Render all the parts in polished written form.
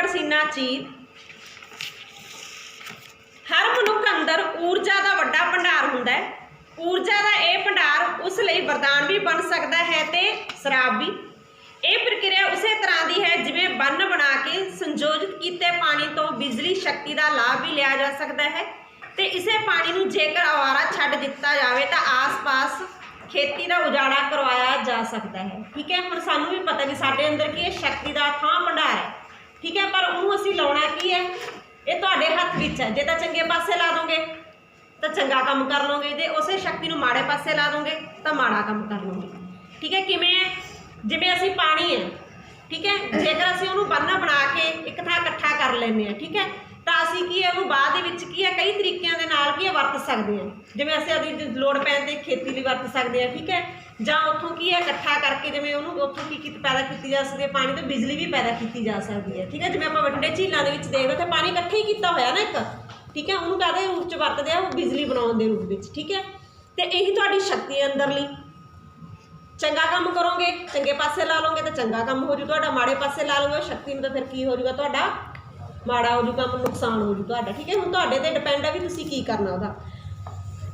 कड़सीना चीर। हर मनुख अंदर ऊर्जा का वड्डा भंडार हुंदा है। ऊर्जा का यह भंडार उस लई वरदान भी बन सकता है ते शराब भी। ये प्रक्रिया उस तरह की है जिवें बन बना के संयोजित किए पानी तो बिजली शक्ति का लाभ भी लिया जा सकता है। तो इसे पानी नूं जेकर आवारा छड्ड दिता जाए तो आस पास खेती का उजाड़ा करवाया जा सकता है। ठीक है, हुण सानूं भी पता भी साडे अंदर की शक्ति का थां भंडार है। ठीक है, पर उन्होंने असीं लाउणा की है, ये तुहाडे हत्थ विच है। जे तां चंगे पासे ला दोगे तो चंगा काम कर लोगे, जे उस शक्ति नूं माड़े पासे ला दोगे तो माड़ा काम कर लोगे। ठीक है, किवें है जिवें असीं पानी है। ठीक है, जेकर असीं उहनूं बन्ना बना के एक थां इकट्ठा कर लैंदे हां, ठीक है, तो असीं की है उहनूं बाद दे विच की है कई तरीकों के नाल की वरत सकते हैं। जिवें असीं अपनी लोड़ पैण ते खेती लई वरत सकते हैं। ठीक है, जां उत्थों की है इकट्ठा करके जिवें उहनूं उत्थों की पैदा की जा सकती है, पानी तो बिजली भी पैदा की जा सकती है। ठीक है, जिवें आपां वड्डे झीलों दे विच देखदे उत्थे पानी इकट्ठा ही कीता होया ना एक। ठीक है, उहनूं काहदे रूप च वरतदे आ, बिजली बनाउण दे रूप विच। ठीक है, तो यही तुहाडी शक्ति अंदरली। चंगा काम करोगे चंगे पासे ला लोगे तो चंगा काम हो जू, तुहाडा माड़े पासे ला लोगे शक्ति में तो फिर की हो जूगा, तुहाडा माड़ा हो जूगा, नुकसान हो जू तुहाडा। ठीक है, हुण तुहाडे ते डिपेंड है भी तुसीं की करना उहदा।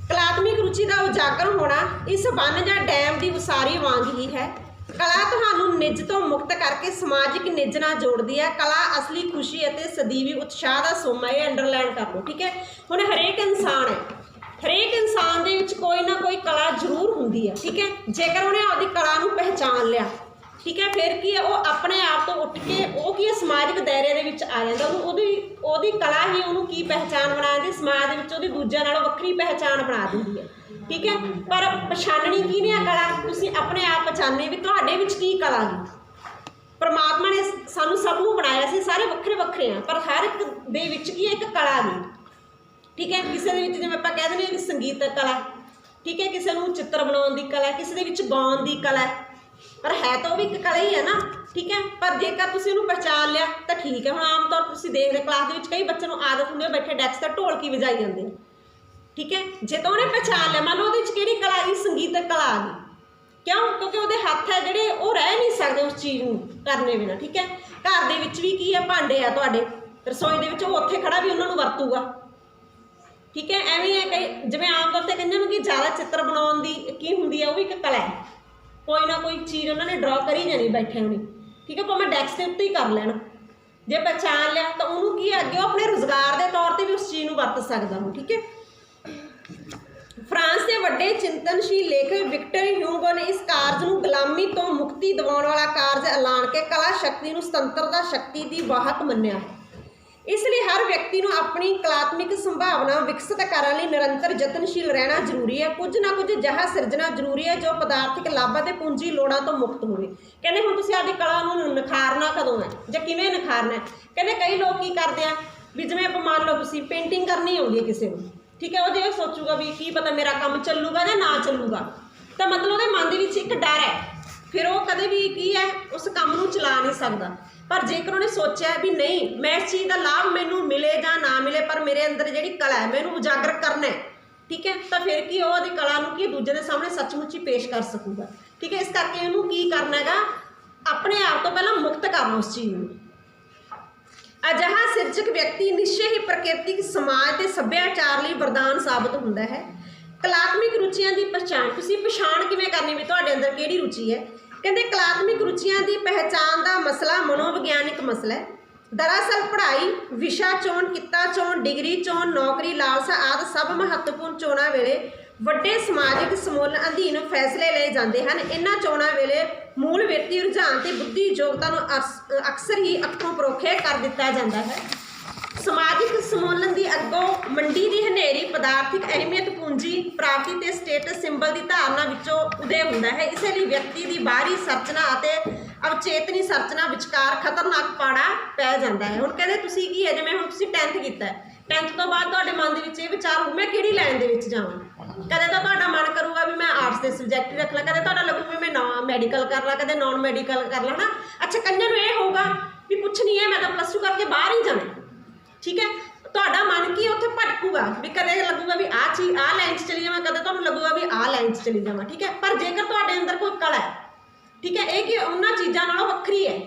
कलात्मक रुचि का उजागर होना इस बन या डैम की उसारी वांग ही है। कला तुहानूं निज तो मुक्त करके समाजिक निज नाल जोड़दी है। कला असली खुशी और सदीवी उत्साह का सोम है। ये अंडरलाइन कर लो। ठीक है, हुण हरेक इंसान है, हरेक इंसान दे विच कोई ना कोई कला जरूर हुंदी है। ठीक है, जेकर उन्हें आपकी कला नूं पहचान लिया, ठीक है, फिर की है वो अपने आप तो उठ के वो की समाजिक दायरे दे विच आ जांदा। ओहदी कला ही उहनूं की पहचान बना दी, समाज दे विच ओहदी दूजिआं नालों वक्खरी पहचान बना दिंदी है। ठीक है, पर पछाणनी की नहीं कला, तुसीं अपने आप पछाणनी भी तुहाडे विच की कला गी। परमात्मा ने सानूं सब नूं बनाया सी, सारे वक्खरे वक्खरे हैं, पर हर एक दे विच की एक कला गी। ठीक है, किसी दे विच जिवें आपां कह दिंदे कि संगीतक कला। ठीक है, किसी नूं चित्र बनाउण दी कला, किसी दे विच गाउण दी कला, पर है तो भी एक कला ही है ना। ठीक है, पर जेकर तुसीं उहनूं पहचान लिया तो ठीक है। हुण आम तौर तुसीं देखदे क्लास दे विच कई बच्चों नूं आदत हुंदी है बैठे डैक्स ते ढोलकी वजाई जांदे। ठीक है, जे तो उन्हें पहचान लिया, मान लो उहदे विच किहड़ी कला आ गई, संगीतक कला आ गई। क्यों? क्योंकि उहदे हत्थ है जिहड़े वो रह नहीं सकदे उस चीज़ नूं करने बिना। ठीक है, घर दे विच भी की है भांडे आ तुहाडे, रसोई दे विच वो उत्थे खड़ा भी उहनां नूं वरतूगा। ठीक है, एवें है कई जिवें आम तौर पर कईआं नूं कि ज़्यादा चित्र बनाउण दी की हुंदी है, वो भी एक कला है। कोई ना कोई चीज़ उन्होंने ड्रॉ करी जानी बैठे होनी। ठीक है, भावें डैक्स के उत्ते ही कर लैण। जे पहचान लिया तो उन्होंने की अगे अपने रोजगार के तौर पर भी उस चीज़ को वरत सकता हो। ठीक है, फ्रांस के वड्डे चिंतनशील लेखक विक्टर ह्यूगो ने इस कार्य को गुलामी तो मुक्ति दिवाउण वाला कार्य ऐलान के कला शक्ति को सुतंत्रता शक्ति की वाहक मन्निया है। इसलिए हर व्यक्ति को अपनी कलात्मक संभावना विकसित करने लिए निरंतर यत्नशील रहना जरूरी है। कुछ ना कुछ अजिहा सिरजना जरूरी है जो पदार्थिक लाभा ते पूंजी लोड़ां तो मुक्त होवे। कहते हुण तुसीं आपदी कला नूं निखारना कदों है जां किवें निखारना है? कहते कई लोग की करते हैं भी जिवें आपां मान लो तुसीं पेंटिंग करनी आउंदी है किसी को। ठीक है, वो जो सोचूगा भी की पता मेरा काम चलूगा या ना चलूगा, तो मतलब उहदे मन दे विच एक डर है, फिर वो कदे भी की है उस काम नूं चला नहीं सकता। पर जेकर उन्हें सोचा भी नहीं मैं इस चीज़ का लाभ मैनू मिले या ना मिले, पर मेरे अंदर जी कला है मैनू उजागर करना है। ठीक है, तो फिर की वो कला नूं की दूजे के सामने सचमुच ही पेश कर सकूगा। ठीक है, इस करके उन्होंने की करना है अपने आप तो पहला मुक्त करना उस चीज़ में। अजिहा सिरजक व्यक्ति निश्चय ही प्रकृतिक समाज के सभ्याचार लिए वरदान साबित होंदा है। कलात्मक रुचियां की पहचान तुसीं पछाण किवें करनी भी तुहाडे अंदर किहड़ी रुचि है? कहते कलात्मक रुचियां की पहचान का मसला मनोविग्यानिक मसला है। दरअसल पढ़ाई विशा चोण किता चोण डिग्री चोण नौकरी लालसा आदि सब महत्वपूर्ण चोणों वेले वड्डे समाजिक समूलन अधीन फैसले ले जाते हैं। इन्हां चोणों वेले मूल व्यक्ति रुझान ते बुद्धि योग्यता नूं अक्सर ही अखों परोखे कर दिता जाता है। समाजिक समूलन की अगों मंडी की हनेरी पदार्थिक अहमियत पूंजी प्राप्ति ते स्टेटस सिंबल की धारणा विचों उदय होंदा है। इसलिए व्यक्ति की बाहरी संरचना अते अवचेतनी संरचना विचकार खतरनाक पाड़ा पै जाता है। हुण कहते तुसीं की है जिवें हुण तुसीं 10th कीता है, 10th तो बाद तुहाडे मन दे विच इह विचार हो मैं किहड़ी लाइन दे विच जावां। कदे तो तुहाडा मन करूगा भी मैं आर्ट्स के सबजैक्ट रख ला, कदे तुहाडा लगूगा भी मैं मैडिकल कर ला, कदे नॉन मैडिकल कर ला ना। अच्छा कईआं नूं इह होगा भी कुछ नहीं है मैं तो प्लस 2 करके बाहर ही जाना। ठीक है, तुहाडा मन की उत्थे भटकूगा भी कदे लगूगा भी आ चीज़ आ लाइन चली जावां, कदे तुहानूं लगूगा भी आ लाइन चली जावां। ठीक है, पर जेकर तुहाडे अंदर कोई कला है, ठीक है, ये कि उन्हां चीज़ां नालों वक्खरी है।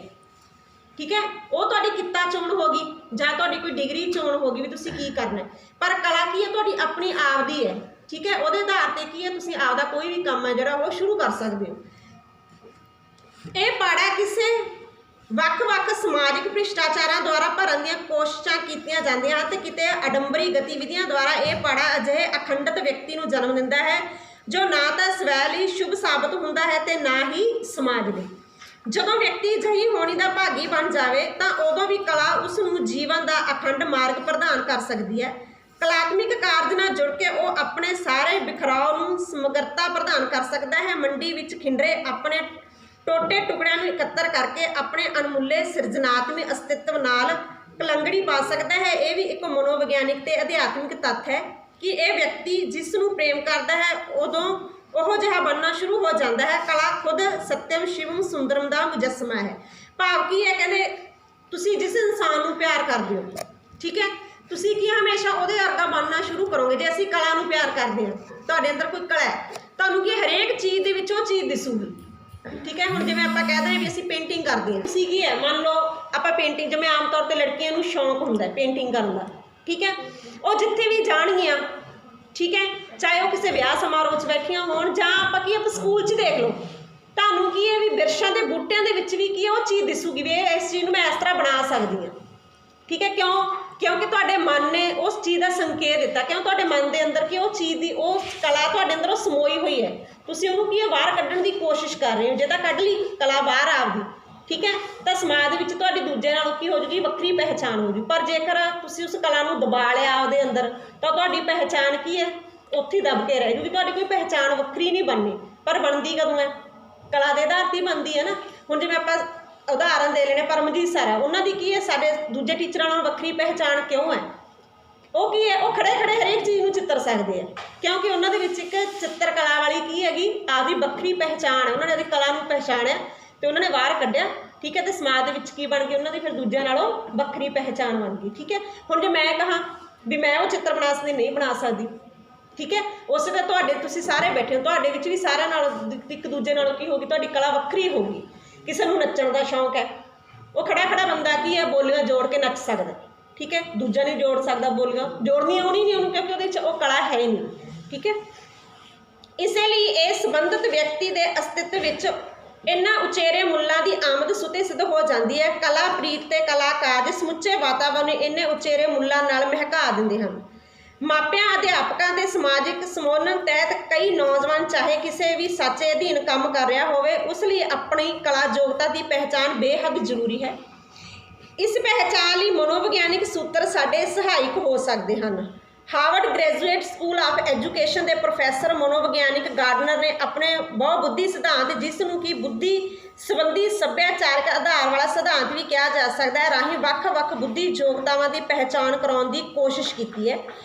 ठीक है, वो तुहाडी कित्ता चोण होगी जां तुहाडी कोई डिग्री चोण होगी भी तुसीं की करना है। पर कला की है तुहाडी अपनी आप दी है, ठीक है, उहदे आधार ते की है तुसीं आपदा कोई भी काम है जिहड़ा वो शुरू कर सकदे हो। ये पाड़ा किसे ਵੱਖ-ਵੱਖ ਸਮਾਜਿਕ ਭ੍ਰਿਸ਼ਟਾਚਾਰਾਂ ਦੁਆਰਾ ਭਰਨ ਦੀਆਂ ਕੋਸ਼ਿਸ਼ਾਂ ਕੀਤੀਆਂ ਜਾਂਦੀਆਂ ਹਨ ਤੇ ਕਿਤੇ ਆਡੰਬਰੀ ਗਤੀਵਿਧੀਆਂ ਦੁਆਰਾ ਇਹ ਪਾੜਾ ਅਜਿਹੇ ਅਖੰਡਿਤ ਵਿਅਕਤੀ ਨੂੰ ਜਨਮ ਦਿੰਦਾ ਹੈ ਜੋ ਨਾ ਤਾਂ ਸਵੈ ਲਈ ਸ਼ੁਭ ਸਾਬਤ ਹੁੰਦਾ ਹੈ ਤੇ ਨਾ ਹੀ ਸਮਾਜ ਲਈ। ਜਦੋਂ ਵਿਅਕਤੀ ਅਜਿਹੀ ਹੋਣੀ ਦਾ ਭਾਗੀ ਬਣ ਜਾਵੇ ਤਾਂ ਉਦੋਂ ਵੀ ਕਲਾ ਉਸ ਨੂੰ ਜੀਵਨ ਦਾ ਅਖੰਡ ਮਾਰਗ ਪ੍ਰਦਾਨ ਕਰ ਸਕਦੀ ਹੈ। ਕਲਾਤਮਿਕ ਕਾਰਜ ਨਾਲ ਜੁੜ ਕੇ ਉਹ ਆਪਣੇ ਸਾਰੇ ਬਿਖਰਾਓ ਨੂੰ ਸਮਗਰਤਾ ਪ੍ਰਦਾਨ ਕਰ ਸਕਦਾ ਹੈ। ਮੰਡੀ ਵਿੱਚ ਖਿੰਡਰੇ ਆਪਣੇ ਟੋਟੇ ਟੁਕੜਿਆਂ ਨੂੰ ਇਕੱਤਰ ਕਰਕੇ ਆਪਣੇ ਅਣਮੁੱਲੇ ਸਿਰਜਣਾਤਮਕ ਅਸਤਿਤਵ ਨਾਲ ਕਲੰਗੜੀ ਪਾ ਸਕਦਾ ਹੈ। ਇਹ ਵੀ ਇੱਕ ਮਨੋਵਿਗਿਆਨਿਕ ਤੇ ਅਧਿਆਤਮਿਕ ਤੱਥ ਹੈ ਕਿ ਇਹ ਵਿਅਕਤੀ ਜਿਸ ਨੂੰ ਪ੍ਰੇਮ ਕਰਦਾ ਹੈ ਉਦੋਂ ਉਹ ਜਿਹਾ ਬਣਨਾ ਸ਼ੁਰੂ ਹੋ ਜਾਂਦਾ ਹੈ। ਕਲਾ ਖੁਦ ਸਤਿਅਮ ਸ਼ਿਵਮ ਸੁੰਦਰਮ ਦਾ ਮੁਜੱਸਮਾ ਹੈ। ਭਾਵ ਕੀ ਹੈ, ਕਹਿੰਦੇ ਤੁਸੀਂ ਜਿਸ ਇਨਸਾਨ ਨੂੰ ਪਿਆਰ ਕਰਦੇ ਹੋ, ਠੀਕ ਹੈ, ਤੁਸੀਂ ਕੀ ਹਮੇਸ਼ਾ ਉਹਦੇ ਵਰਗਾ ਬਣਨਾ ਸ਼ੁਰੂ ਕਰੋਗੇ। ਜੇ ਅਸੀਂ ਕਲਾ ਨੂੰ ਪਿਆਰ ਕਰਦੇ ਹਾਂ, ਤੁਹਾਡੇ ਅੰਦਰ ਕੋਈ ਕਲਾ ਹੈ, ਤੁਹਾਨੂੰ ਕੀ ਹਰੇਕ ਚੀਜ਼ ਦੇ ਵਿੱਚ ਉਹ ਚੀਜ਼ ਦਿਸੂਗੀ, ਠੀਕ ਹੈ। ਹੁਣ ਜਿਵੇਂ ਆਪਾਂ ਕਹਿੰਦੇ ਹਾਂ ਵੀ ਅਸੀਂ ਪੇਂਟਿੰਗ ਕਰਦੇ ਹਾਂ, ਤੁਸੀਂ ਕੀ ਹੈ, ਮੰਨ ਲਓ ਆਪਾਂ ਪੇਂਟਿੰਗ, ਜਿਵੇਂ ਆਮ ਤੌਰ 'ਤੇ ਲੜਕੀਆਂ ਨੂੰ ਸ਼ੌਂਕ ਹੁੰਦਾ ਪੇਂਟਿੰਗ ਕਰਨ ਦਾ, ਠੀਕ ਹੈ, ਉਹ ਜਿੱਥੇ ਵੀ ਜਾਣਗੀਆਂ, ਠੀਕ ਹੈ, ਚਾਹੇ ਉਹ ਕਿਸੇ ਵਿਆਹ ਸਮਾਰੋਹ 'ਚ ਬੈਠੀਆਂ ਹੋਣ ਜਾਂ ਆਪਾਂ ਕੀ ਆਪਾਂ ਸਕੂਲ 'ਚ ਦੇਖ ਲਓ, ਤੁਹਾਨੂੰ ਕੀ ਹੈ ਵੀ ਬਿਰਛਾਂ ਦੇ ਬੂਟਿਆਂ ਦੇ ਵਿੱਚ ਵੀ ਕੀ ਹੈ ਉਹ ਚੀਜ਼ ਦਿਸੂਗੀ ਵੀ ਇਸ ਚੀਜ਼ ਨੂੰ ਮੈਂ ਇਸ ਤਰ੍ਹਾਂ ਬਣਾ ਸਕਦੀ ਹਾਂ, ਠੀਕ ਹੈ। ਕਿਉਂਕਿ ਤੁਹਾਡੇ ਮਨ ਨੇ ਉਸ ਚੀਜ਼ ਦਾ ਸੰਕੇਤ ਦਿੱਤਾ, ਕਿਉਂ ਤੁਹਾਡੇ ਮਨ ਦੇ ਅੰਦਰ ਕਿ ਉਹ ਚੀਜ਼ ਦੀ ਉਹ ਕਲਾ ਤੁਹਾਡੇ ਅੰਦਰ ਉਹ ਸਮੋਈ ਹੋਈ ਹੈ, ਤੁਸੀਂ ਉਹਨੂੰ ਕੀ ਹੈ ਬਾਹਰ ਕੱਢਣ ਦੀ ਕੋਸ਼ਿਸ਼ ਕਰ ਰਹੇ ਹੋ। ਜੇ ਤਾਂ ਕੱਢ ਲਈ ਕਲਾ ਬਾਹਰ ਆਪਦੀ, ਠੀਕ ਹੈ, ਤਾਂ ਸਮਾਜ ਦੇ ਵਿੱਚ ਤੁਹਾਡੀ ਦੂਜੇ ਨਾਲੋਂ ਕੀ ਹੋ ਜੂਗੀ, ਵੱਖਰੀ ਪਹਿਚਾਣ ਹੋ ਜੂ। ਪਰ ਜੇਕਰ ਤੁਸੀਂ ਉਸ ਕਲਾ ਨੂੰ ਦਬਾ ਲਿਆ ਆਪਦੇ ਅੰਦਰ ਤਾਂ ਤੁਹਾਡੀ ਪਹਿਚਾਣ ਕੀ ਹੈ ਉੱਥੇ ਦਬ ਕੇ ਰਹਿ ਜੂਗੀ, ਤੁਹਾਡੀ ਕੋਈ ਪਹਿਚਾਣ ਵੱਖਰੀ ਨਹੀਂ ਬਣਨੀ। ਪਰ ਬਣਦੀ ਕਦੋਂ ਹੈ, ਕਲਾ ਦੇ ਆਧਾਰ 'ਤੇ ਬਣਦੀ ਹੈ ਨਾ। ਹੁਣ ਜਿਵੇਂ ਆਪਾਂ ਉਦਾਹਰਨ ਦੇ ਲੈਣੇ ਪਰਮਜੀਤ ਸਰ ਹੈ, ਉਹਨਾਂ ਦੀ ਕੀ ਹੈ ਸਾਡੇ ਦੂਜੇ ਟੀਚਰਾਂ ਨਾਲੋਂ ਵੱਖਰੀ ਪਹਿਚਾਣ ਕਿਉਂ ਹੈ, ਉਹ ਕੀ ਹੈ ਉਹ ਖੜੇ ਖੜੇ ਹਰੇਕ ਚੀਜ਼ ਨੂੰ ਚਿੱਤਰ ਸਕਦੇ ਆ, ਕਿਉਂਕਿ ਉਹਨਾਂ ਦੇ ਵਿੱਚ ਇੱਕ ਚਿੱਤਰ ਕਲਾ ਵਾਲੀ ਕੀ ਹੈਗੀ ਆਪਦੀ ਵੱਖਰੀ ਪਹਿਚਾਣ ਹੈ। ਉਹਨਾਂ ਨੇ ਆਪਦੀ ਕਲਾ ਨੂੰ ਪਹਿਚਾਣਿਆ ਅਤੇ ਉਹਨਾਂ ਨੇ ਬਾਹਰ ਕੱਢਿਆ, ਠੀਕ ਹੈ, ਅਤੇ ਸਮਾਜ ਦੇ ਵਿੱਚ ਕੀ ਬਣ ਗਈ ਉਹਨਾਂ ਦੀ ਫਿਰ ਦੂਜਿਆਂ ਨਾਲੋਂ ਵੱਖਰੀ ਪਹਿਚਾਣ ਬਣ ਗਈ, ਠੀਕ ਹੈ। ਹੁਣ ਜੇ ਮੈਂ ਕਹਾਂ ਵੀ ਮੈਂ ਉਹ ਚਿੱਤਰ ਬਣਾ ਸਕਦੀ, ਨਹੀਂ ਬਣਾ ਸਕਦੀ, ਠੀਕ ਹੈ, ਉਸੇ ਤਰ੍ਹਾਂ ਤੁਹਾਡੇ ਤੁਸੀਂ ਸਾਰੇ ਬੈਠੇ ਹੋ, ਤੁਹਾਡੇ ਵਿੱਚ ਵੀ ਸਾਰਿਆਂ ਨਾਲੋਂ ਇੱਕ ਦੂਜੇ ਨਾਲੋਂ ਕੀ ਹੋਊਗੀ, ਤੁਹਾਡੀ ਕਲਾ ਵੱਖਰੀ ਹੋਊਗੀ। ਕਿਸੇ ਨੂੰ ਨੱਚਣ ਦਾ ਸ਼ੌਂਕ ਹੈ, ਉਹ ਖੜਾ ਖੜਾ ਬੰਦਾ ਕੀ ਹੈ ਬੋਲੀਆਂ ਜੋੜ ਕੇ ਨੱਚ ਸਕਦਾ, ਠੀਕ ਹੈ, ਦੂਜਾ ਨਹੀਂ ਜੋੜ ਸਕਦਾ, ਬੋਲੀਆਂ ਜੋੜਨੀਆਂ ਆਉਣੀ ਨਹੀਂ ਉਹਨੂੰ ਕਿਉਂਕਿ ਉਹਦੇ 'ਚ ਉਹ ਕਲਾ ਹੈ ਹੀ ਨਹੀਂ, ਠੀਕ ਹੈ। ਇਸੇ ਲਈ ਇਹ ਸੰਬੰਧਿਤ ਵਿਅਕਤੀ ਦੇ ਅਸਤਿਤਵ ਵਿੱਚ ਇਹਨਾਂ ਉਚੇਰੇ ਮੁੱਲਾਂ ਦੀ ਆਮਦ ਸੁਤੇ ਸਿੱਧ ਹੋ ਜਾਂਦੀ ਹੈ। ਕਲਾ ਪ੍ਰੀਤ ਤੇ ਕਲਾਕਾਰ ਦੇ ਸਮੁੱਚੇ ਵਾਤਾਵਰਨ ਨੂੰ ਇੰਨੇ ਉਚੇਰੇ ਮੁੱਲਾਂ ਨਾਲ ਮਹਿਕਾ ਦਿੰਦੇ ਹਨ। ਮਾਪਿਆਂ, ਅਧਿਆਪਕਾਂ ਦੇ ਸਮਾਜਿਕ ਸਮੂਹਾਂ ਤਹਿਤ ਕਈ ਨੌਜਵਾਨ ਚਾਹੇ ਕਿਸੇ ਵੀ ਸਾਚੇ ਅਧੀਨ ਕੰਮ ਕਰ ਰਿਹਾ ਹੋਵੇ, ਉਸ ਲਈ ਆਪਣੀ ਕਲਾ ਯੋਗਤਾ ਦੀ ਪਹਿਚਾਣ ਬੇਹੱਦ ਜ਼ਰੂਰੀ ਹੈ। ਇਸ ਪਹਿਚਾਣ ਲਈ ਮਨੋਵਿਗਿਆਨਿਕ ਸੂਤਰ ਸਾਡੇ ਸਹਾਇਕ ਹੋ ਸਕਦੇ ਹਨ। Harvard graduate school of education ਦੇ ਪ੍ਰੋਫੈਸਰ ਮਨੋਵਿਗਿਆਨਿਕ ਗਾਰਡਨਰ ਨੇ ਆਪਣੇ ਬਹੁਬੁੱਧੀ ਸਿਧਾਂਤ, ਜਿਸ ਨੂੰ ਕਿ ਬੁੱਧੀ ਸੰਬੰਧੀ ਸੱਭਿਆਚਾਰਕ ਆਧਾਰ ਵਾਲਾ ਸਿਧਾਂਤ ਵੀ ਕਿਹਾ ਜਾ ਸਕਦਾ ਹੈ, ਰਾਹੀਂ ਵੱਖ-ਵੱਖ ਬੁੱਧੀ ਯੋਗਤਾਵਾਂ ਦੀ ਪਹਿਚਾਣ ਕਰਾਉਣ ਦੀ ਕੋਸ਼ਿਸ਼ ਕੀਤੀ ਹੈ।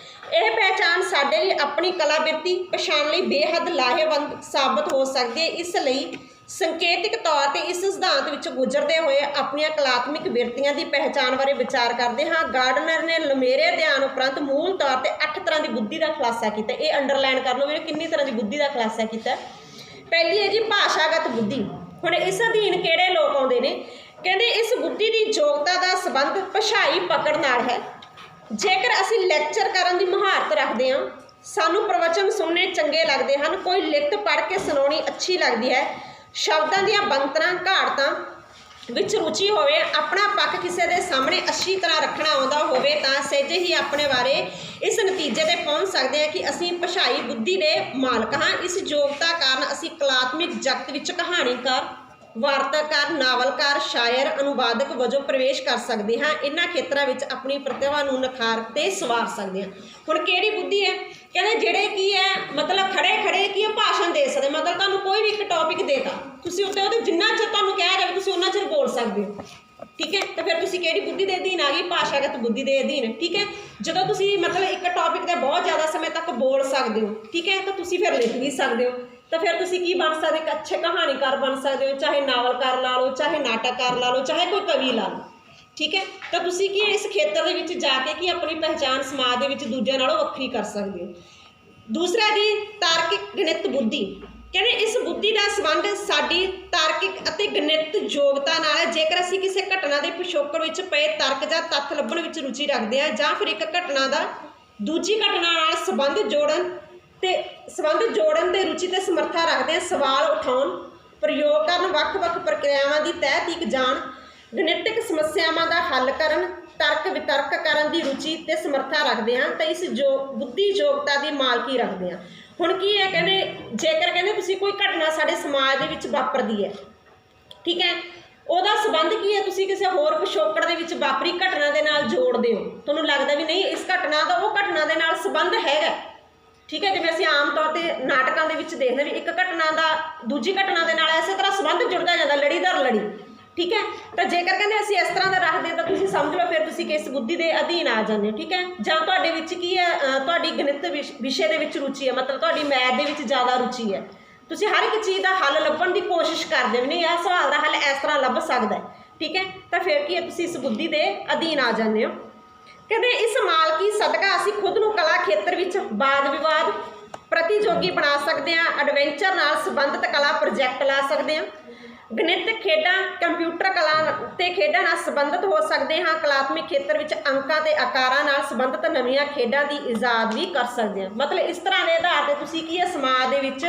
ਇਹ ਪਹਿਚਾਣ ਸਾਡੇ ਲਈ ਆਪਣੀ ਕਲਾ ਬਿਰਤੀ ਪਛਾਣ ਲਈ ਬੇਹੱਦ ਲਾਹੇਵੰਦ ਸਾਬਤ ਹੋ ਸਕਦੀ ਹੈ। ਇਸ ਲਈ ਸੰਕੇਤਿਕ ਤੌਰ 'ਤੇ ਇਸ ਸਿਧਾਂਤ ਵਿੱਚ ਗੁਜ਼ਰਦੇ ਹੋਏ ਆਪਣੀਆਂ ਕਲਾਤਮਿਕ ਬਿਰਤੀਆਂ ਦੀ ਪਹਿਚਾਣ ਬਾਰੇ ਵਿਚਾਰ ਕਰਦੇ ਹਾਂ। ਗਾਰਡਨਰ ਨੇ ਲੰਮੇਰੇ ਅਧਿਐਨ ਉਪਰੰਤ ਮੂਲ ਤੌਰ 'ਤੇ 8 ਤਰ੍ਹਾਂ ਦੀ ਬੁੱਧੀ ਦਾ ਖੁਲਾਸਾ ਕੀਤਾ। ਇਹ ਅੰਡਰਲਾਈਨ ਕਰ ਲਓ ਵੀ ਕਿੰਨੀ ਤਰ੍ਹਾਂ ਦੀ ਬੁੱਧੀ ਦਾ ਖੁਲਾਸਾ ਕੀਤਾ। ਪਹਿਲੀ ਹੈ ਜੀ ਭਾਸ਼ਾਗਤ ਬੁੱਧੀ। ਹੁਣ ਇਸ ਅਧੀਨ ਕਿਹੜੇ ਲੋਕ ਆਉਂਦੇ ਨੇ, ਕਹਿੰਦੇ ਇਸ ਬੁੱਧੀ ਦੀ ਯੋਗਤਾ ਦਾ ਸੰਬੰਧ ਭਾਸ਼ਾਈ ਪਕੜ ਨਾਲ ਹੈ। ਜੇਕਰ ਅਸੀਂ ਲੈਕਚਰ ਕਰਨ ਦੀ ਮੁਹਾਰਤ ਰੱਖਦੇ ਹਾਂ, ਸਾਨੂੰ ਪ੍ਰਵਚਨ ਸੁਣਨੇ ਚੰਗੇ ਲੱਗਦੇ ਹਨ, ਕੋਈ ਲਿਖਤ ਪੜ੍ਹ ਕੇ ਸੁਣਾਉਣੀ ਅੱਛੀ ਲੱਗਦੀ ਹੈ, ਸ਼ਬਦਾਂ ਦੀਆਂ ਬਣਤਰਾਂ ਘਾੜਤਾਂ ਵਿੱਚ ਰੁਚੀ ਹੋਵੇ, ਆਪਣਾ ਪੱਖ ਕਿਸੇ ਦੇ ਸਾਹਮਣੇ ਅੱਛੀ ਤਰ੍ਹਾਂ ਰੱਖਣਾ ਆਉਂਦਾ ਹੋਵੇ ਤਾਂ ਸਹਿਜੇ ਹੀ ਆਪਣੇ ਬਾਰੇ ਇਸ ਨਤੀਜੇ 'ਤੇ ਪਹੁੰਚ ਸਕਦੇ ਹਾਂ ਕਿ ਅਸੀਂ ਭਾਸ਼ਾਈ ਬੁੱਧੀ ਦੇ ਮਾਲਕ ਹਾਂ। ਇਸ ਯੋਗਤਾ ਕਾਰਨ ਅਸੀਂ ਕਲਾਤਮਿਕ ਜਗਤ ਵਿੱਚ ਕਹਾਣੀਕਾਰ, ਵਾਰਤਾਕਾਰ, ਨਾਵਲਕਾਰ, ਸ਼ਾਇਰ, ਅਨੁਵਾਦਕ ਵਜੋਂ ਪ੍ਰਵੇਸ਼ ਕਰ ਸਕਦੇ ਹਾਂ। ਇਹਨਾਂ ਖੇਤਰਾਂ ਵਿੱਚ ਆਪਣੀ ਪ੍ਰਤਿਭਾ ਨੂੰ ਨਿਖਾਰ ਤੇ ਸਵਾਰ ਸਕਦੇ ਹਾਂ। ਹੁਣ ਕਿਹੜੀ ਬੁੱਧੀ ਹੈ, ਕਹਿੰਦੇ ਜਿਹੜੇ ਕੀ ਹੈ ਮਤਲਬ ਖੜੇ ਖੜੇ ਕੀ ਹੈ ਭਾਸ਼ਣ ਦੇ ਸਕਦੇ, ਮਤਲਬ ਤੁਹਾਨੂੰ ਕੋਈ ਵੀ ਇੱਕ ਟੌਪਿਕ ਦੇਤਾ, ਤੁਸੀਂ ਉੱਤੇ ਉਹਦੇ ਜਿੰਨਾ ਚਿਰ ਤੁਹਾਨੂੰ ਕਿਹਾ ਜਾਵੇ ਤੁਸੀਂ ਉਹਨਾਂ ਚਿਰ ਬੋਲ ਸਕਦੇ ਹੋ, ਠੀਕ ਹੈ। ਤਾਂ ਫਿਰ ਤੁਸੀਂ ਕਿਹੜੀ ਬੁੱਧੀ ਦੇ ਅਧੀਨ ਆ ਗਈ, ਭਾਸ਼ਾਗਤ ਬੁੱਧੀ ਦੇ ਅਧੀਨ, ਠੀਕ ਹੈ। ਜਦੋਂ ਤੁਸੀਂ ਮਤਲਬ ਇੱਕ ਟੌਪਿਕ 'ਤੇ ਬਹੁਤ ਜ਼ਿਆਦਾ ਸਮੇਂ ਤੱਕ ਬੋਲ ਸਕਦੇ ਹੋ, ਠੀਕ ਹੈ, ਤਾਂ ਤੁਸੀਂ ਫਿਰ ਲਿਖ ਵੀ ਸਕਦੇ ਹੋ। ਤਾਂ ਫਿਰ ਤੁਸੀਂ ਕੀ ਬਣ ਸਕਦੇ, ਇੱਕ ਅੱਛੇ ਕਹਾਣੀਕਾਰ ਬਣ ਸਕਦੇ ਹੋ, ਚਾਹੇ ਨਾਵਲਕਾਰ ਲਾ ਲਓ, ਚਾਹੇ ਨਾਟਕਕਾਰ ਲਾ ਲਓ, ਚਾਹੇ ਕੋਈ ਕਵੀ ਲਾ ਲਓ, ਠੀਕ ਹੈ। ਤਾਂ ਤੁਸੀਂ ਕੀ ਇਸ ਖੇਤਰ ਦੇ ਵਿੱਚ ਜਾ ਕੇ ਕੀ ਆਪਣੀ ਪਹਿਚਾਣ ਸਮਾਜ ਦੇ ਵਿੱਚ ਦੂਜਿਆਂ ਨਾਲੋਂ ਵੱਖਰੀ ਕਰ ਸਕਦੇ ਹੋ। ਦੂਸਰਾ ਜੀ ਤਾਰਕਿਕ ਗਣਿਤ ਬੁੱਧੀ। ਕਹਿੰਦੇ ਇਸ ਬੁੱਧੀ ਦਾ ਸੰਬੰਧ ਸਾਡੀ ਤਾਰਕਿਕ ਅਤੇ ਗਣਿਤ ਯੋਗਤਾ ਨਾਲ ਹੈ। ਜੇਕਰ ਅਸੀਂ ਕਿਸੇ ਘਟਨਾ ਦੇ ਪਿਛੋਕੜ ਵਿੱਚ ਪਏ ਤਰਕ ਜਾਂ ਤੱਥ ਲੱਭਣ ਵਿੱਚ ਰੁਚੀ ਰੱਖਦੇ ਹਾਂ ਜਾਂ ਫਿਰ ਇੱਕ ਘਟਨਾ ਦਾ ਦੂਜੀ ਘਟਨਾ ਨਾਲ ਸੰਬੰਧ ਜੋੜਨ ਤੇ ਰੁਚੀ ਤੇ ਸਮਰੱਥਾ ਰੱਖਦੇ ਹਾਂ, ਸਵਾਲ ਉਠਾਉਣ, ਪ੍ਰਯੋਗ ਕਰਨ, ਵੱਖ-ਵੱਖ ਪ੍ਰਕਿਰਿਆਵਾਂ ਦੀ ਤਹਿ ਤੀਕ ਜਾਣ, ਗਣਿਤਕ ਸਮੱਸਿਆਵਾਂ ਦਾ ਹੱਲ ਕਰਨ, ਤਰਕ ਵਿਤਰਕ ਕਰਨ ਦੀ ਰੁਚੀ ਤੇ ਸਮਰੱਥਾ ਰੱਖਦੇ ਹਾਂ ਤਾਂ ਇਸ ਬੁੱਧੀ ਯੋਗਤਾ ਦੀ ਮਾਲਕੀ ਰੱਖਦੇ ਹਾਂ। ਹੁਣ ਕੀ ਹੈ, ਕਹਿੰਦੇ ਜੇਕਰ ਕਹਿੰਦੇ ਤੁਸੀਂ ਕੋਈ ਘਟਨਾ ਸਾਡੇ ਸਮਾਜ ਦੇ ਵਿੱਚ ਵਾਪਰਦੀ ਹੈ, ਠੀਕ ਹੈ, ਉਹਦਾ ਸੰਬੰਧ ਕੀ ਹੈ, ਤੁਸੀਂ ਕਿਸੇ ਹੋਰ ਪਿਛੋਕੜ ਦੇ ਵਿੱਚ ਵਾਪਰੀ ਘਟਨਾ ਦੇ ਨਾਲ ਜੋੜਦੇ ਹੋ, ਤੁਹਾਨੂੰ ਲੱਗਦਾ ਵੀ ਨਹੀਂ ਇਸ ਘਟਨਾ ਦਾ ਉਹ ਘਟਨਾ ਦੇ ਨਾਲ ਸੰਬੰਧ ਹੈਗਾ, ਠੀਕ ਹੈ। ਜਿਵੇਂ ਅਸੀਂ ਆਮ ਤੌਰ 'ਤੇ ਨਾਟਕਾਂ ਦੇ ਵਿੱਚ ਦੇਖਦੇ ਵੀ ਇੱਕ ਘਟਨਾ ਦਾ ਦੂਜੀ ਘਟਨਾ ਦੇ ਨਾਲ ਇਸੇ ਤਰ੍ਹਾਂ ਸੰਬੰਧ ਜੁੜਦਾ ਜਾਂਦਾ, ਲੜੀ ਦਰ ਲੜੀ, ਠੀਕ ਹੈ। ਤਾਂ ਜੇਕਰ ਕਹਿੰਦੇ ਅਸੀਂ ਇਸ ਤਰ੍ਹਾਂ ਦਾ ਰੱਖਦੇ ਤਾਂ ਤੁਸੀਂ ਸਮਝ ਲਓ ਫਿਰ ਤੁਸੀਂ ਕਿਸ ਬੁੱਧੀ ਦੇ ਅਧੀਨ ਆ ਜਾਂਦੇ ਹੋ, ਠੀਕ ਹੈ। ਜਾਂ ਤੁਹਾਡੇ ਵਿੱਚ ਕੀ ਹੈ, ਤੁਹਾਡੀ ਗਣਿਤ ਵਿਸ਼ੇ ਦੇ ਵਿੱਚ ਰੁਚੀ ਹੈ, ਮਤਲਬ ਤੁਹਾਡੀ ਮੈਥ ਦੇ ਵਿੱਚ ਜ਼ਿਆਦਾ ਰੁਚੀ ਹੈ, ਤੁਸੀਂ ਹਰ ਇੱਕ ਚੀਜ਼ ਦਾ ਹੱਲ ਲੱਭਣ ਦੀ ਕੋਸ਼ਿਸ਼ ਕਰਦੇ ਹੋ, ਨਹੀਂ ਆਹ ਸਵਾਲ ਦਾ ਹੱਲ ਇਸ ਤਰ੍ਹਾਂ ਲੱਭ ਸਕਦਾ, ਠੀਕ ਹੈ। ਤਾਂ ਫਿਰ ਕੀ ਹੈ, ਤੁਸੀਂ ਇਸ ਬੁੱਧੀ ਦੇ ਅਧੀਨ ਆ ਜਾਂਦੇ ਹੋ। ਕਹਿੰਦੇ ਇਸ ਮਾਲਕੀ ਸਦਕਾ ਅਸੀਂ ਖੁਦ ਨੂੰ ਕਲਾ ਖੇਤਰ ਵਿੱਚ ਵਾਦ ਵਿਵਾਦ ਪ੍ਰਤੀਯੋਗੀ ਬਣਾ ਸਕਦੇ ਹਾਂ, ਐਡਵੈਂਚਰ ਨਾਲ ਸੰਬੰਧਿਤ ਕਲਾ ਪ੍ਰੋਜੈਕਟ ਲਾ ਸਕਦੇ ਹਾਂ, ਗਣਿਤਕ ਖੇਡਾਂ, ਕੰਪਿਊਟਰ ਕਲਾ ਤੇ ਖੇਡਾਂ ਨਾਲ ਸੰਬੰਧਿਤ ਹੋ ਸਕਦੇ ਹਾਂ, ਕਲਾਤਮਿਕ ਖੇਤਰ ਵਿੱਚ ਅੰਕਾਂ ਤੇ ਆਕਾਰਾਂ ਨਾਲ ਸੰਬੰਧਿਤ ਨਵੀਆਂ ਖੇਡਾਂ ਦੀ ਇਜਾਦ ਵੀ ਕਰ ਸਕਦੇ ਹਾਂ। ਮਤਲਬ ਇਸ ਤਰ੍ਹਾਂ ਦੇ ਆਧਾਰ 'ਤੇ ਤੁਸੀਂ ਕੀ ਹੈ, ਸਮਾਜ ਦੇ ਵਿੱਚ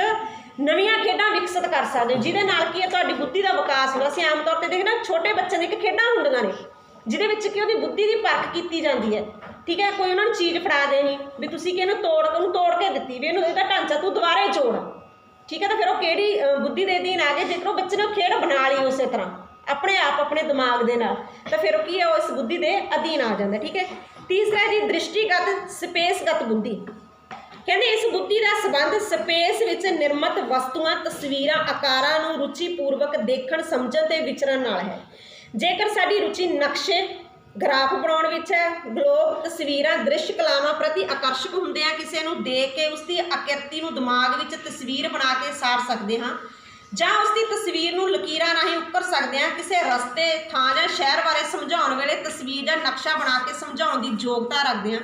ਨਵੀਆਂ ਖੇਡਾਂ ਵਿਕਸਿਤ ਕਰ ਸਕਦੇ ਹੋ, ਜਿਹਦੇ ਨਾਲ ਕੀ ਹੈ ਤੁਹਾਡੀ ਬੁੱਧੀ ਦਾ ਵਿਕਾਸ ਹੁੰਦਾ। ਅਸੀਂ ਆਮ ਤੌਰ 'ਤੇ ਦੇਖਦੇ ਹਾਂ ਛੋਟੇ ਬੱਚਿਆਂ ਦੀ ਇੱਕ ਖੇਡਾਂ ਹੁੰਦੀਆਂ ਨੇ ਜਿਹਦੇ ਵਿੱਚ ਕਿ ਉਹਦੀ ਬੁੱਧੀ ਦੀ ਪਰਖ ਕੀਤੀ ਜਾਂਦੀ ਹੈ, ਠੀਕ ਹੈ। ਕੋਈ ਉਹਨਾਂ ਨੂੰ ਚੀਜ਼ ਫੜਾ ਦੇਣੀ ਵੀ ਤੁਸੀਂ ਕਿ ਉਹਨੂੰ ਤੋੜ ਕੇ ਦਿੱਤੀ ਵੀ ਇਹਨੂੰ ਇਹਦਾ ਢਾਂਚਾ ਤੂੰ ਦੁਬਾਰੇ ਜੋੜ, ਠੀਕ ਹੈ। ਤਾਂ ਫਿਰ ਉਹ ਕਿਹੜੀ ਬੁੱਧੀ ਦੇ ਅਧੀਨ ਆ ਗਏ, ਜੇਕਰ ਉਹ ਬੱਚੇ ਨੇ ਖੇਡ ਬਣਾ ਲਈ ਉਸੇ ਤਰ੍ਹਾਂ ਆਪਣੇ ਆਪ ਆਪਣੇ ਦਿਮਾਗ ਦੇ ਨਾਲ, ਤਾਂ ਫਿਰ ਉਹ ਕੀ ਹੈ, ਉਹ ਇਸ ਬੁੱਧੀ ਦੇ ਅਧੀਨ ਆ ਜਾਂਦਾ, ਠੀਕ ਹੈ। ਤੀਸਰਾ ਜੀ ਦ੍ਰਿਸ਼ਟੀਗਤ ਸਪੇਸਗਤ ਬੁੱਧੀ। ਕਹਿੰਦੇ ਇਸ ਬੁੱਧੀ ਦਾ ਸੰਬੰਧ ਸਪੇਸ ਵਿੱਚ ਨਿਰਮਿਤ ਵਸਤੂਆਂ, ਤਸਵੀਰਾਂ, ਆਕਾਰਾਂ ਨੂੰ ਰੁਚੀਪੂਰਵਕ ਦੇਖਣ, ਸਮਝਣ ਤੇ ਵਿਚਰਨ ਨਾਲ ਹੈ। ਜੇਕਰ ਸਾਡੀ ਰੁਚੀ ਨਕਸ਼ੇ ਗ੍ਰਾਫ ਬਣਾਉਣ ਵਿੱਚ ਹੈ, ਗਲੋਬ, ਤਸਵੀਰਾਂ, ਦ੍ਰਿਸ਼ ਕਲਾਵਾਂ ਪ੍ਰਤੀ ਆਕਰਸ਼ਕ ਹੁੰਦੇ ਆ, ਕਿਸੇ ਨੂੰ ਦੇਖ ਕੇ ਉਸਦੀ ਆਕ੍ਰਿਤੀ ਨੂੰ ਦਿਮਾਗ ਵਿੱਚ ਤਸਵੀਰ ਬਣਾ ਕੇ ਸਾਰ ਸਕਦੇ ਹਾਂ ਜਾਂ ਉਸਦੀ ਤਸਵੀਰ ਨੂੰ ਲਕੀਰਾਂ ਰਾਹੀਂ ਉੱਕਰ ਸਕਦੇ ਹਾਂ, ਕਿਸੇ ਰਸਤੇ, ਥਾਂ ਜਾਂ ਸ਼ਹਿਰ ਬਾਰੇ ਸਮਝਾਉਣ ਵੇਲੇ ਤਸਵੀਰ ਜਾਂ ਨਕਸ਼ਾ ਬਣਾ ਕੇ ਸਮਝਾਉਣ ਦੀ ਯੋਗਤਾ ਰੱਖਦੇ ਹਾਂ।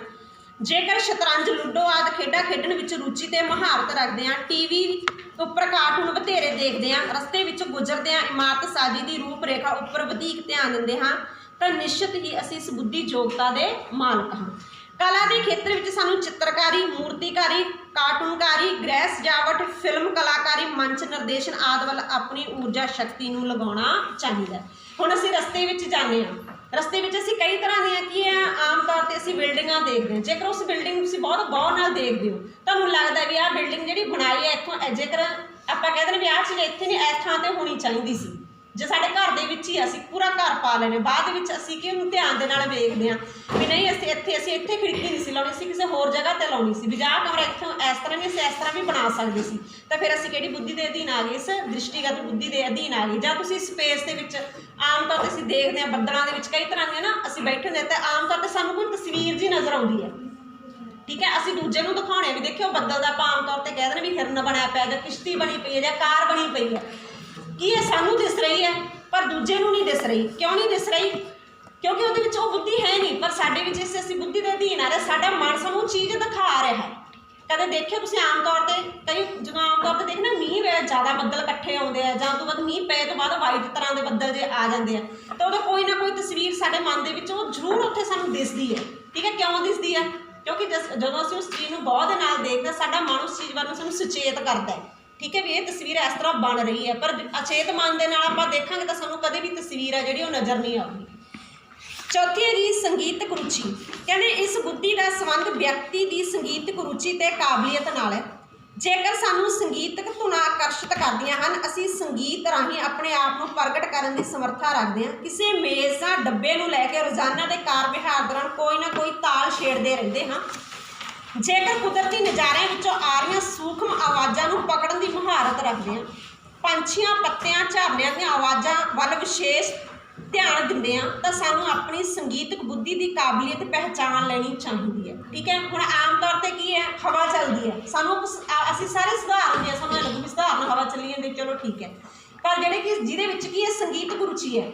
ਜੇਕਰ ਸ਼ਤਰੰਜ, ਲੂਡੋ ਆਦਿ ਖੇਡਾਂ ਖੇਡਣ ਵਿੱਚ ਰੁਚੀ ਤੇ ਮਹਾਰਤ ਰੱਖਦੇ ਹਾਂ, ਟੀਵੀ ਉੱਪਰ ਕਾਰਟੂਨ ਬਥੇਰੇ ਦੇਖਦੇ ਹਾਂ, ਰਸਤੇ ਵਿੱਚ ਗੁਜ਼ਰਦੇ ਹਾਂ, ਇਮਾਰਤ ਸਾਜੀ ਦੀ ਰੂਪ ਰੇਖਾ ਉੱਪਰ ਵਧੇਰੇ ਧਿਆਨ ਦਿੰਦੇ ਹਾਂ, ਤਾਂ ਨਿਸ਼ਚਿਤ ਹੀ ਅਸੀਂ ਇਸ ਬੁੱਧੀ ਯੋਗਤਾ ਦੇ ਮਾਲਕ ਹਾਂ। ਕਲਾ ਦੇ ਖੇਤਰ ਵਿੱਚ ਸਾਨੂੰ ਚਿੱਤਰਕਾਰੀ, ਮੂਰਤੀਕਾਰੀ, ਕਾਰਟੂਨਕਾਰੀ, ਗ੍ਰਹਿ ਸਜਾਵਟ, ਫਿਲਮ ਕਲਾਕਾਰੀ, ਮੰਚ ਨਿਰਦੇਸ਼ਨ ਆਦਿ ਵੱਲ ਆਪਣੀ ਊਰਜਾ ਸ਼ਕਤੀ ਨੂੰ ਲਗਾਉਣਾ ਚਾਹੀਦਾ। ਹੁਣ ਅਸੀਂ ਰਸਤੇ ਵਿੱਚ ਜਾਂਦੇ ਹਾਂ, ਰਸਤੇ ਵਿੱਚ ਅਸੀਂ ਕਈ ਤਰ੍ਹਾਂ ਦੀਆਂ ਕੀ ਹੈ, ਆਮ ਤੌਰ 'ਤੇ ਅਸੀਂ ਬਿਲਡਿੰਗਾਂ ਦੇਖਦੇ ਹਾਂ। ਜੇਕਰ ਉਸ ਬਿਲਡਿੰਗ ਨੂੰ ਤੁਸੀਂ ਬਹੁਤ ਗੌਰ ਨਾਲ ਦੇਖਦੇ ਹੋ, ਤੁਹਾਨੂੰ ਲੱਗਦਾ ਵੀ ਆਹ ਬਿਲਡਿੰਗ ਜਿਹੜੀ ਬਣਾਈ ਹੈ ਇੱਥੋਂ, ਜੇਕਰ ਆਪਾਂ ਕਹਿ ਦਿੰਦੇ ਵੀ ਆਹ ਚੀਜ਼ ਇੱਥੇ ਨਹੀਂ ਇਸ ਥਾਂ 'ਤੇ ਹੋਣੀ ਚਾਹੀਦੀ ਸੀ, ਜੇ ਸਾਡੇ ਘਰ ਦੇ ਵਿੱਚ ਹੀ ਅਸੀਂ ਪੂਰਾ ਘਰ ਪਾ ਲੈਣੇ, ਬਾਅਦ ਵਿੱਚ ਅਸੀਂ ਕਿ ਉਹਨੂੰ ਧਿਆਨ ਦੇ ਨਾਲ ਵੇਖਦੇ ਹਾਂ ਵੀ ਨਹੀਂ ਅਸੀਂ ਇੱਥੇ ਖਿੜਕੀ ਨਹੀਂ ਸੀ ਲਾਉਣੀ ਸੀ, ਕਿਸੇ ਹੋਰ ਜਗ੍ਹਾ 'ਤੇ ਲਾਉਣੀ ਸੀ, ਵੀ ਜਾਂ ਕਮਰਾ ਇੱਥੋਂ ਇਸ ਤਰ੍ਹਾਂ ਨਹੀਂ ਅਸੀਂ ਇਸ ਤਰ੍ਹਾਂ ਵੀ ਬਣਾ ਸਕਦੇ ਸੀ, ਤਾਂ ਫਿਰ ਅਸੀਂ ਕਿਹੜੀ ਬੁੱਧੀ ਦੇ ਅਧੀਨ ਆ ਗਏ, ਇਸ ਦ੍ਰਿਸ਼ਟੀਗਤ ਬੁੱਧੀ ਦੇ ਅਧੀਨ ਆ ਗਏ। ਜਾਂ ਤੁਸੀਂ ਸਪੇਸ ਦੇ ਵਿੱਚ ਆਮ ਤੌਰ 'ਤੇ ਅਸੀਂ ਦੇਖਦੇ ਹਾਂ ਬੱਦਲਾਂ ਦੇ ਵਿੱਚ ਕਈ ਤਰ੍ਹਾਂ ਦੀਆਂ ਨਾ ਅਸੀਂ ਬੈਠੇ ਹੁੰਦੇ ਤਾਂ ਆਮ ਤੌਰ 'ਤੇ ਸਾਨੂੰ ਕੋਈ ਤਸਵੀਰ ਜੀ ਨਜ਼ਰ ਆਉਂਦੀ ਹੈ, ਠੀਕ ਹੈ। ਅਸੀਂ ਦੂਜੇ ਨੂੰ ਦਿਖਾਉਣੇ ਵੀ ਦੇਖਿਓ ਬੱਦਲ ਦਾ ਆਪਾਂ ਆਮ ਤੌਰ 'ਤੇ ਕਹਿ ਦਿੰਦੇ ਵੀ ਹਿਰਨ ਬਣਿਆ ਪਿਆ ਜਾਂ ਕਿਸ਼ਤੀ ਬਣੀ ਪਈ ਹੈ ਜਾਂ ਕਾਰ ਬਣੀ ਪਈ ਹੈ, ਕੀ ਇਹ ਸਾਨੂੰ ਦਿਸ ਰਹੀ ਹੈ ਪਰ ਦੂਜੇ ਨੂੰ ਨਹੀਂ ਦਿਸ ਰਹੀ। ਕਿਉਂ ਨਹੀਂ ਦਿਸ ਰਹੀ? ਕਿਉਂਕਿ ਉਹਦੇ ਵਿੱਚ ਉਹ ਬੁੱਧੀ ਹੈ ਨਹੀਂ, ਪਰ ਸਾਡੇ ਵਿੱਚ ਇਸ ਅਸੀਂ ਬੁੱਧੀ ਦੇ ਅਧੀਨ ਆ ਰਹੇ, ਸਾਡਾ ਮਨ ਸਾਨੂੰ ਚੀਜ਼ ਦਿਖਾ ਰਿਹਾ ਹੈ। ਕਦੇ ਦੇਖਿਓ ਤੁਸੀਂ ਆਮ ਤੌਰ 'ਤੇ ਕਈ ਜਦੋਂ ਆਮ ਤੌਰ 'ਤੇ ਦੇਖਣਾ ਮੀਂਹ ਵੇ ਜ਼ਿਆਦਾ ਬੱਦਲ ਇਕੱਠੇ ਆਉਂਦੇ ਆ ਜਾਂ ਉਹ ਤੋਂ ਬਾਅਦ ਮੀਂਹ ਪਏ ਤੋਂ ਬਾਅਦ ਵਾਈਟ ਤਰ੍ਹਾਂ ਦੇ ਬੱਦਲ ਜੇ ਆ ਜਾਂਦੇ ਆ, ਤਾਂ ਉਹਦਾ ਕੋਈ ਨਾ ਕੋਈ ਤਸਵੀਰ ਸਾਡੇ ਮਨ ਦੇ ਵਿੱਚ ਉਹ ਜ਼ਰੂਰ ਉੱਥੇ ਸਾਨੂੰ ਦਿਸਦੀ ਹੈ, ਠੀਕ ਹੈ। ਕਿਉਂ ਦਿਸਦੀ ਹੈ? ਕਿਉਂਕਿ ਜਦੋਂ ਅਸੀਂ ਉਸ ਚੀਜ਼ ਨੂੰ ਗੌਰ ਦੇ ਨਾਲ ਦੇਖਦੇ ਸਾਡਾ ਮਨ ਉਸ ਚੀਜ਼ ਵੱਲ ਸਾਨੂੰ ਸੁਚੇਤ ਕਰਦਾ ਹੈ, ਠੀਕ ਹੈ, ਵੀ ਇਹ ਤਸਵੀਰ ਇਸ ਤਰ੍ਹਾਂ ਬਣ ਰਹੀ ਹੈ। ਪਰ ਅਚੇਤ ਮਨ ਦੇ ਨਾਲ ਆਪਾਂ ਦੇਖਾਂਗੇ ਤਾਂ ਸਾਨੂੰ ਕਦੇ ਵੀ ਤਸਵੀਰ ਹੈ ਜਿਹੜੀ ਉਹ ਨਜ਼ਰ ਨਹੀਂ ਆਉਂਦੀ। ਚੌਥੀ ਹੈ ਜੀ ਸੰਗੀਤਕ ਰੁਚੀ। ਕਹਿੰਦੇ ਇਸ ਬੁੱਧੀ ਦਾ ਸੰਬੰਧ ਵਿਅਕਤੀ ਦੀ ਸੰਗੀਤਕ ਰੁਚੀ ਤੇ ਕਾਬਲੀਅਤ ਨਾਲ ਹੈ। ਜੇਕਰ ਸਾਨੂੰ ਸੰਗੀਤਕ ਧੁਨਾਂ ਆਕਰਸ਼ਿਤ ਕਰਦੀਆਂ ਹਨ, ਅਸੀਂ ਸੰਗੀਤ ਰਾਹੀਂ ਆਪਣੇ ਆਪ ਨੂੰ ਪ੍ਰਗਟ ਕਰਨ ਦੀ ਸਮਰੱਥਾ ਰੱਖਦੇ ਹਾਂ। ਕਿਸੇ ਮੇਜ਼ ਜਾਂ ਡੱਬੇ ਨੂੰ ਲੈ ਕੇ ਰੋਜ਼ਾਨਾ ਦੇ ਕਾਰ ਵਿਹਾਰ ਦੌਰਾਨ ਕੋਈ ਨਾ ਕੋਈ ਤਾਲ ਛੇੜਦੇ ਰਹਿੰਦੇ ਹਾਂ। ਜੇਕਰ ਕੁਦਰਤੀ ਨਜ਼ਾਰਿਆਂ ਵਿੱਚੋਂ ਆ ਰਹੀਆਂ ਸੂਖਮ ਆਵਾਜ਼ਾਂ ਨੂੰ ਪਕੜਨ ਦੀ ਮੁਹਾਰਤ ਰੱਖਦੇ ਹਾਂ, ਪੰਛੀਆਂ, ਪੱਤਿਆਂ, ਝਰਨਿਆਂ ਦੀਆਂ ਆਵਾਜ਼ਾਂ ਵੱਲ ਵਿਸ਼ੇਸ਼ ਧਿਆਨ ਦਿੰਦੇ ਹਾਂ, ਤਾਂ ਸਾਨੂੰ ਆਪਣੀ ਸੰਗੀਤਕ ਬੁੱਧੀ ਦੀ ਕਾਬਲੀਅਤ ਪਹਿਚਾਣ ਲੈਣੀ ਚਾਹੀਦੀ ਹੈ, ਠੀਕ ਹੈ। ਹੁਣ ਆਮ ਤੌਰ 'ਤੇ ਕੀ ਹੈ, ਹਵਾ ਚੱਲਦੀ ਹੈ, ਸਾਨੂੰ ਅਸੀਂ ਸਾਰੇ ਸੁਧਾਰਨ ਦੇ ਸਾਨੂੰ ਲੱਗੂ ਵੀ ਸੁਧਾਰਨ ਹਵਾ ਚੱਲੀ ਜਾਂਦੀ, ਚਲੋ ਠੀਕ ਹੈ। ਪਰ ਜਿਹੜੇ ਕਿ ਜਿਹਦੇ ਵਿੱਚ ਕੀ ਹੈ ਸੰਗੀਤਕ ਰੁਚੀ ਹੈ,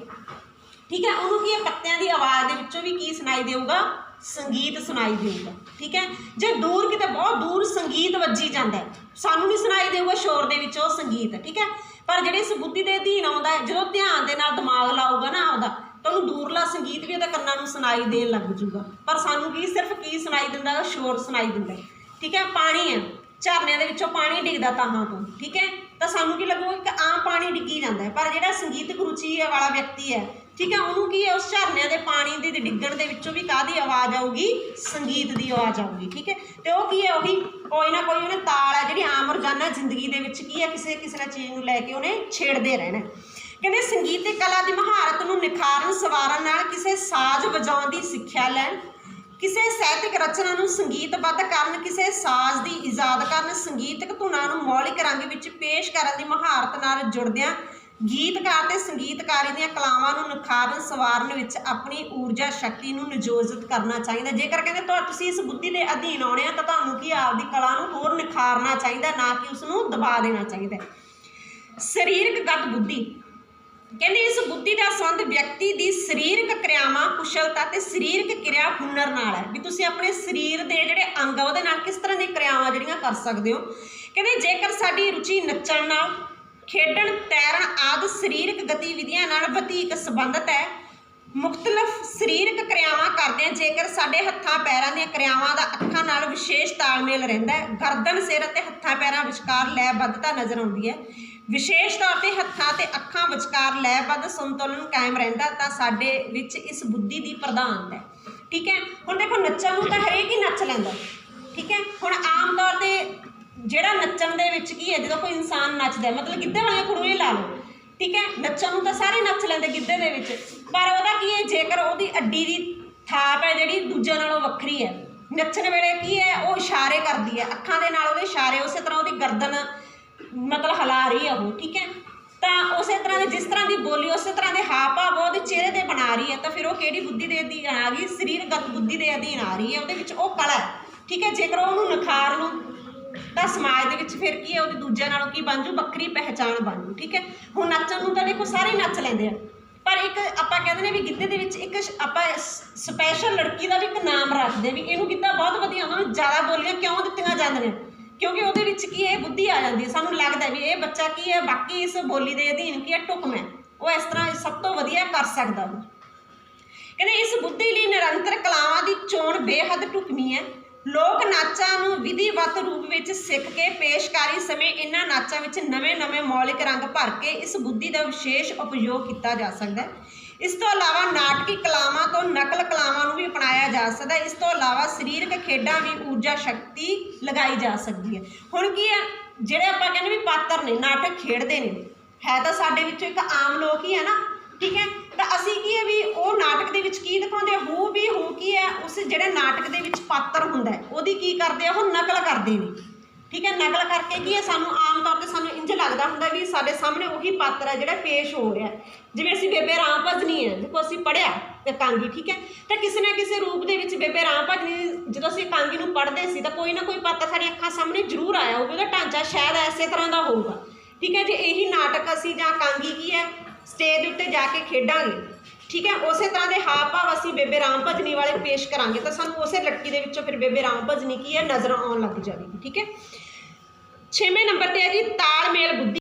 ਠੀਕ ਹੈ, ਉਹਨੂੰ ਕੀ ਹੈ ਪੱਤਿਆਂ ਦੀ ਆਵਾਜ਼ ਦੇ ਵਿੱਚੋਂ ਵੀ ਕੀ ਸੁਣਾਈ ਦੇਊਗਾ, संगीत सुनाई देगा। ठीक है, जो दूर किते बहुत दूर संगीत वजी जाता है, सानू नहीं सुनाई देगा शोर दे विच वो संगीत। ठीक है, पर जिहड़े इस बुद्धि दे अधीन आउंदा है, जो ध्यान दे नाल दिमाग लाऊगा ना आपदा, तो उन्हें दूरला संगीत भी उहदे कन्नां नूं सुनाई देण लग जूगा। पर सानू की सिर्फ की सुनाई दिंदा है, शोर सुनाई दिंदा है। ठीक है, पानी है, झरनिਆਂ ਦੇ ਵਿੱਚੋਂ पानी डिगदा ताहां ਤੋਂ। ठीक है, तो सानू की लगूगा कि आम पानी डिगी जाता है, पर जिहड़ा संगीतक रुचि वाला व्यक्ति है, ठीक है, उन्होंने की है उस झरनिਆਂ ਦੇ पानी ਦੇ डिगण ਦੇ ਵਿੱਚੋਂ भी काहदी आवाज़ आऊगी, संगीत की आवाज़ आऊगी। ठीक है, तो वह की है उही कोई ना कोई उन्हें ताल है जिहड़ी आम रोजाना जिंदगी दे विच की है किसी किसी ना चीज़ नूं लैके उन्हें छेड़ते रहना। कहते संगीतक कला की महारत नूं निखारन सवारन नाल किसी साज वजाउण की सिक्ख्या लैण, किसी ਸਾਹਿਤਕ रचना ਨੂੰ ਸੰਗੀਤਬੱਧ ਕਰਨ, ਕਿਸੇ ਸਾਜ਼ ਦੀ ਇਜਾਦ ਕਰਨ, ਸੰਗੀਤਕ ਧੁਨਾਂ ਨੂੰ ਮੌਲਿਕ ਰੰਗ ਵਿੱਚ ਪੇਸ਼ ਕਰਨ ਦੀ ਮਹਾਰਤ ਨਾਲ ਜੁੜਦਿਆਂ ਗੀਤਕਾਰ ਤੇ ਸੰਗੀਤਕਾਰੀ ਦੀਆਂ ਕਲਾਵਾਂ ਨੂੰ ਨਿਖਾਰਨ ਸਵਾਰਨ ਵਿੱਚ ਆਪਣੀ ਊਰਜਾ ਸ਼ਕਤੀ ਨੂੰ ਨਿਯੋਜਿਤ ਕਰਨਾ ਚਾਹੀਦਾ। ਜੇਕਰ ਕਹਿੰਦੇ ਤੁਸੀਂ ਇਸ ਬੁੱਧੀ ਦੇ ਅਧੀਨ ਆਉਣੇ ਆ ਤਾਂ ਤੁਹਾਨੂੰ ਕੀ ਆਪਦੀ ਕਲਾ ਨੂੰ ਹੋਰ ਨਿਖਾਰਨਾ ਚਾਹੀਦਾ, ਨਾ ਕਿ ਉਸ ਨੂੰ ਦਬਾ ਦੇਣਾ ਚਾਹੀਦਾ। ਸਰੀਰਕ ਗਤ ਬੁੱਧੀ ਕਹਿੰਦੇ ਇਸ बुद्धि का संबंध व्यक्ति की सरीरक क्रियावां कुशलता ते सरीरक क्रिया हुनर नाल है, भी तुसीं अपने शरीर के जिहड़े अंग उहदे नाल किस तरह दी क्रियावां जिहड़ियां कर सकदे हो। कहते जेकर साडी रुचि नच्चण नाल, खेडण, तैरण आदि सरीरक गतिविधियां नाल वधीक संबंधित है, मुख्तलिफ सरीरक क्रियावां करदे हैं, जेकर साडे हत्थां पैरां दीयां क्रियावां दा अखां नाल विशेष तालमेल रहिंदा है, गर्दन सिर अते हत्थां पैरां विचकार लयबद्धता नज़र आउंदी है, विशेष तौर पर हत्थां ते अखां विचकार लयबद्ध संतुलन कायम रहिंदा, तां साडे विच इस बुद्धि की प्रधानता है। ठीक है, हुण देखो नच्चण नूं तां हरेक ही नच लैंदा। ठीक है, हुण आम तौर पर जिहड़ा नच्चण दे विच की है, जदों कोई इंसान नचदा मतलब गिद्धे वालियां कुड़ियां ला लो, ठीक है, नच्चण नूं तां सारे नच लैंदे गिद्धे दे विच, पर उहदा की है जेकर उहदी अड्डी दी थाप है जिहड़ी दूजे नालों वक्खरी है, नच्चण वेले की है वो इशारे करदी है, अखां दे नाल उहदे इशारे, उस तरह उहदी गर्दन मतलब हिला रही है वो। ठीक है, तो उस तरह जिस तरह की बोली उस तरह के हाव भाव वो चेहरे पर बना रही है, तो फिर वो किहड़ी बुद्धि के अधीन आ गई, शरीरगत बुद्धि के अधीन आ रही है, वो कला है। ठीक है, जेकर उन्होंने निखार लूँ तो समाज के फिर की है वो दूजे नालों की बन जू, बखरी पहचान बन जू। ठीक है, हुण नच्चण नूं तां देखो सारे नच लैंदे आ, पर एक आपां कहते हैं भी गिद्धे दे विच एक आपां स्पैशल लड़की का भी एक नाम रखते भी इहनूं गिद्धा बहुत वधिया, उन्होंने ज़्यादा बोलियां क्यों दित्तियां जांदियां, क्योंकि वो की है बुद्धि आ जाती है, सानू लगता है भी ये बच्चा की है बाकी इस बोली के अधीन की है ढुकम है, वो इस तरह सब तो वधिया कर सकता। कहते इस बुद्धि लिए निरंतर कलावां की चोण बेहद ढुकमी है। लोक नाचां नूं विधिवत रूप में सीख के पेशकारी समय इन्हां नाचां विच नवे नवे मौलिक रंग भर के इस बुद्धि का विशेष उपयोग किया जा सकता है। इस तो अलावा नाटकी कलावां तो नकल कलावां नूं भी अपनाया जा सकता है। इस तो अलावा सरीरक खेडां भी ऊर्जा शक्ति लगाई जा सकती है। हुण की है जिहड़े आपां कहंदे भी पात्र ने नाटक खेडदे ने है तो साडे विचों एक आम लोक ही है ना। ठीक है, तो असीं की है भी वो नाटक दे विच की दिखाउंदे हू भी हू की है उस जिहड़े नाटक दे विच पात्र हुंदा है उहदी की करदे आ, वो नकल करदे ने। ठीक है, नकल करके की है सानू आम तौर पर सानू इंज लगता होंगे भी साडे सामने उही पात्र है जिहड़ा पेश हो रहा है। जिवें असीं बेबे राम भजनी है, देखो असीं पढ़िया एकांगी, ठीक है, तो किसी न किसी रूप दे विच बेबे राम भजनी जदों असीं एकांगी नूं पढ़दे सी तो कोई ना कोई पात्र साडी अखां सामने जरूर आया होगा, उहदा ढांचा शायद इसे तरह का होगा। ठीक है, जे यही नाटक असीं जां एकांगी की है स्टेज उत्ते जाके खेडांगे, ठीक है, उस तरह के हाव भाव असीं बेबे राम भजनी वाले पेश करांगे तो सानू उस लड़की दे विचों फिर बेबे राम भजनी की है नज़र आउण लग जाएगी। ठीक है, 6वें नंबर पर है जी तालमेल बुद्धि।